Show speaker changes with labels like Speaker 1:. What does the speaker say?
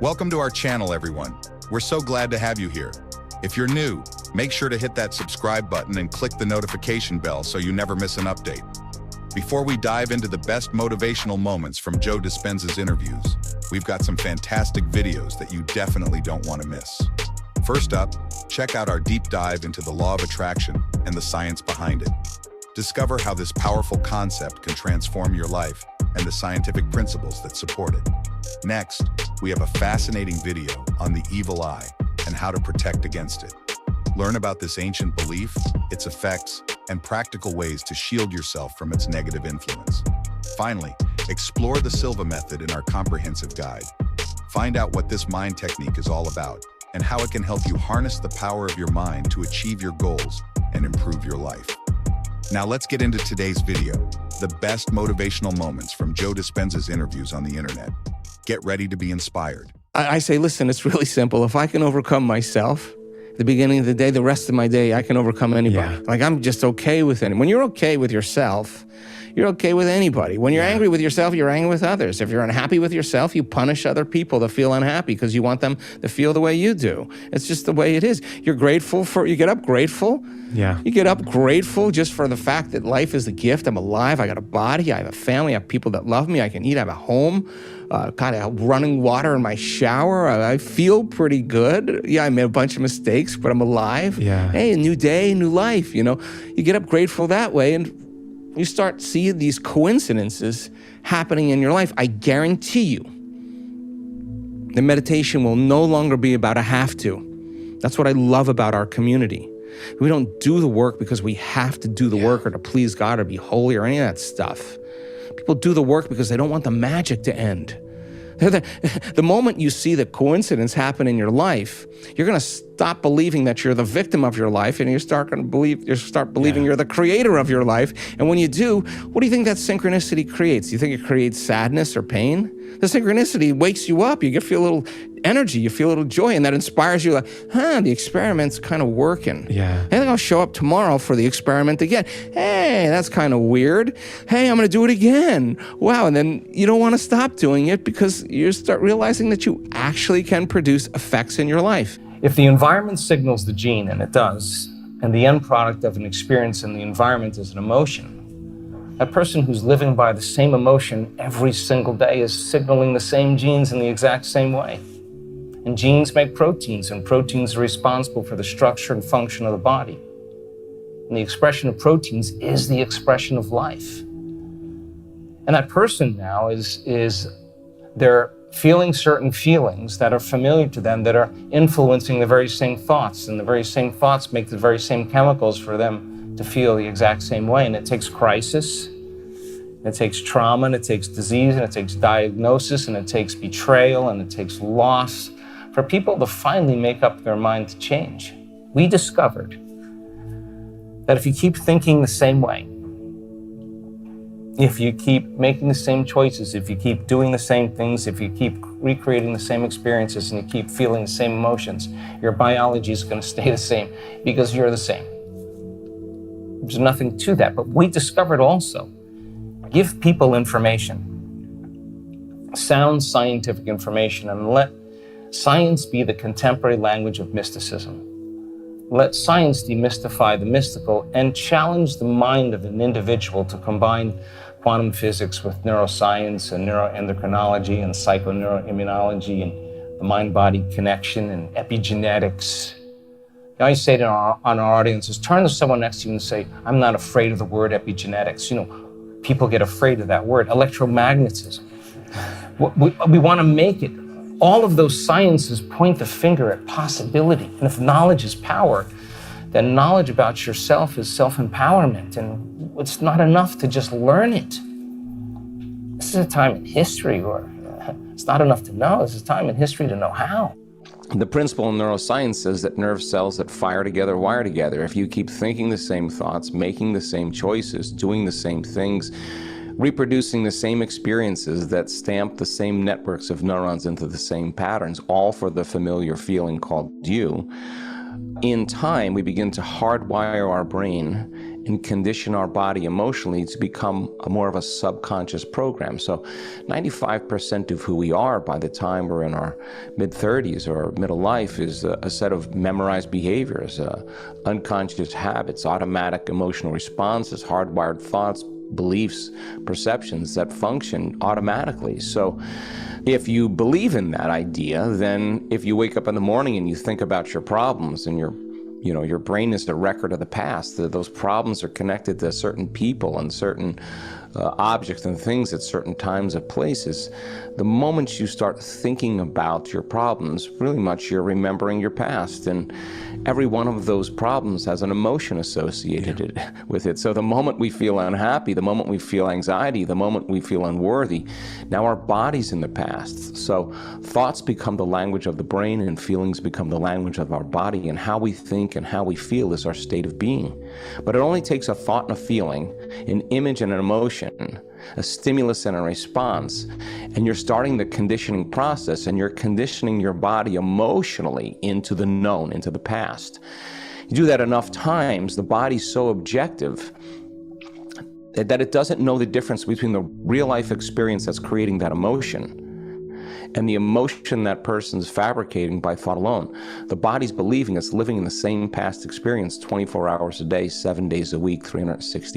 Speaker 1: Welcome to our channel, everyone. We're so glad to have you here. If you're new, make sure to hit that subscribe button and click the notification bell so you never miss an update. Before we dive into the best motivational moments from Joe Dispenza's interviews, we've got some fantastic videos that you definitely don't want to miss. First up, check out our deep dive into the law of attraction and the science behind it. Discover how this powerful concept can transform your life and the scientific principles that support it. Next, we have a fascinating video on the evil eye and how to protect against it. Learn about this ancient belief, its effects, and practical ways to shield yourself from its negative influence. Finally, explore the Silva method in our comprehensive guide. Find out what this mind technique is all about and how it can help you harness the power of your mind to achieve your goals and improve your life. Now let's get into today's video, the best motivational moments from Joe Dispenza's interviews on the internet. Get ready to be inspired.
Speaker 2: I say, listen, it's really simple. If I can overcome myself, at the beginning of the day, the rest of my day, I can overcome anybody. Like, I'm just okay with it. When you're okay with yourself, you're okay with anybody. When you're angry with yourself, you're angry with others. If you're unhappy with yourself, you punish other people that feel unhappy because you want them to feel the way you do. It's just the way it is. You're grateful you get up grateful. Yeah. You get up grateful just for the fact that life is a gift. I'm alive. I got a body. I have a family. I have people that love me. I can eat. I have a home. Kind of running water in my shower. I feel pretty good. Yeah, I made a bunch of mistakes, but I'm alive. Yeah. Hey, a new day, new life. You know, you get up grateful that way, and you start seeing these coincidences happening in your life. I guarantee you, the meditation will no longer be about a have to. That's what I love about our community. We don't do the work because we have to do the work or to please God or be holy or any of that stuff. People do the work because they don't want the magic to end. The moment you see the coincidence happen in your life, you're going to stop believing that you're the victim of your life, and you start believing you're the creator of your life. And when you do, what do you think that synchronicity creates? Do you think it creates sadness or pain? The synchronicity wakes you up. You feel a little energy, you feel a little joy, and that inspires you like, the experiment's kind of working. Yeah. I think I'll show up tomorrow for the experiment again. Hey, that's kind of weird. Hey, I'm going to do it again. Wow. And then you don't want to stop doing it because you start realizing that you actually can produce effects in your life.
Speaker 3: If the environment signals the gene, and it does, and the end product of an experience in the environment is an emotion, a person who's living by the same emotion every single day is signaling the same genes in the exact same way. And genes make proteins, and proteins are responsible for the structure and function of the body. And the expression of proteins is the expression of life. And that person now they're feeling certain feelings that are familiar to them that are influencing the very same thoughts, and the very same thoughts make the very same chemicals for them to feel the exact same way. And it takes crisis, it takes trauma, and it takes disease, and it takes diagnosis, and it takes betrayal, and it takes loss for people to finally make up their mind to change. We discovered that if you keep thinking the same way, if you keep making the same choices, if you keep doing the same things, if you keep recreating the same experiences, and you keep feeling the same emotions, your biology is going to stay the same because you're the same. There's nothing to that. But we discovered also, give people information, sound scientific information, and let science be the contemporary language of mysticism. Let science demystify the mystical and challenge the mind of an individual to combine quantum physics with neuroscience and neuroendocrinology and psychoneuroimmunology and the mind-body connection and epigenetics. I always say to our audiences, turn to someone next to you and say, I'm not afraid of the word epigenetics. You know, people get afraid of that word. Electromagnetism. We want to make it. All of those sciences point the finger at possibility. And if knowledge is power, then knowledge about yourself is self-empowerment. And it's not enough to just learn it. This is a time in history where it's not enough to know. This is a time in history to know how.
Speaker 2: The principle in neuroscience says that nerve cells that fire together wire together. If you keep thinking the same thoughts, making the same choices, doing the same things, reproducing the same experiences that stamp the same networks of neurons into the same patterns, all for the familiar feeling called you, in time we begin to hardwire our brain and condition our body emotionally to become more of a subconscious program. So 95% of who we are by the time we're in our mid-30s or middle life is a set of memorized behaviors, unconscious habits, automatic emotional responses, hardwired thoughts, beliefs, perceptions that function automatically. So if you believe in that idea, then if you wake up in the morning and you think about your problems and your brain is the record of the past. Those problems are connected to certain people and certain objects and things at certain times and places. The moment you start thinking about your problems, really much you're remembering your past. And every one of those problems has an emotion associated with it. So the moment we feel unhappy, the moment we feel anxiety, the moment we feel unworthy, now our body's in the past. So thoughts become the language of the brain and feelings become the language of our body, and how we think and how we feel is our state of being. But it only takes a thought and a feeling, an image and an emotion, a stimulus and a response, and you're starting the conditioning process, and you're conditioning your body emotionally into the known, into the past. You do that enough times, the body's so objective that it doesn't know the difference between the real life experience that's creating that emotion and the emotion that person's fabricating by thought alone. The body's believing it's living in the same past experience 24 hours a day, 7 days a week, 360